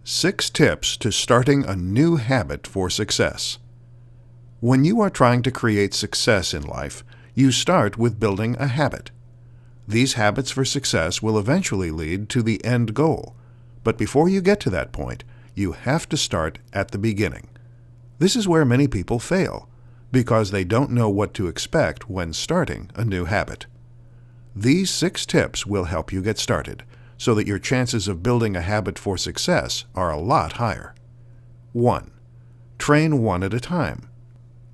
6 tips to starting a new habit for success. When you are trying to create success in life, you start with building a habit. These habits for success will eventually lead to the end goal, but before you get to that point, you have to start at the beginning. This is where many people fail, because they don't know what to expect when starting a new habit. These 6 tips will help you get started, so that your chances of building a habit for success are a lot higher. 1. Train one at a time.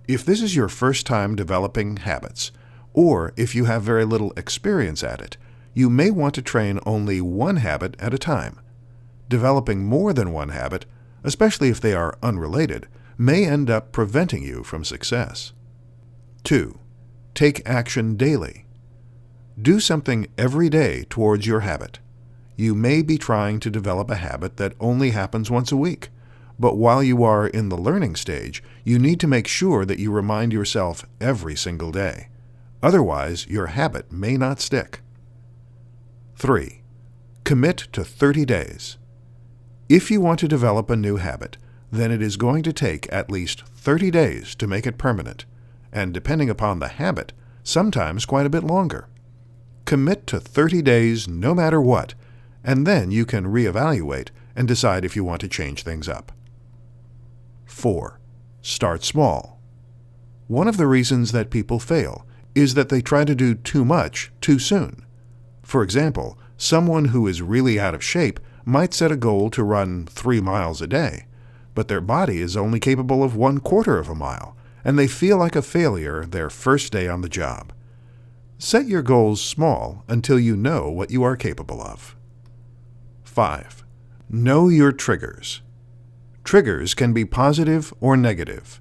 If this is your first time developing habits, or if you have very little experience at it, you may want to train only one habit at a time. Developing more than one habit, especially if they are unrelated, may end up preventing you from success. 2. Take action daily. Do something every day towards your habit. You may be trying to develop a habit that only happens once a week, but while you are in the learning stage, you need to make sure that you remind yourself every single day. Otherwise, your habit may not stick. 3. Commit to 30 days. If you want to develop a new habit, then it is going to take at least 30 days to make it permanent, and depending upon the habit, sometimes quite a bit longer. Commit to 30 days no matter what, and then you can reevaluate and decide if you want to change things up. 4. Start small. One of the reasons that people fail is that they try to do too much too soon. For example, someone who is really out of shape might set a goal to run 3 miles a day, but their body is only capable of 1/4 of a mile, and they feel like a failure their first day on the job. Set your goals small until you know what you are capable of. 5. Know your triggers. Triggers can be positive or negative.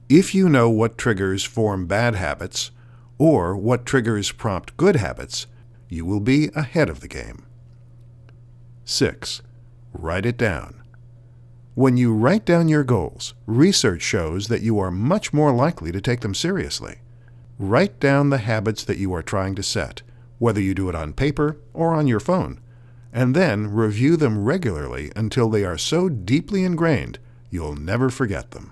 If you know what triggers form bad habits, or what triggers prompt good habits, you will be ahead of the game. 6. Write it down. When you write down your goals, research shows that you are much more likely to take them seriously. Write down the habits that you are trying to set, whether you do it on paper or on your phone, and then review them regularly until they are so deeply ingrained you'll never forget them.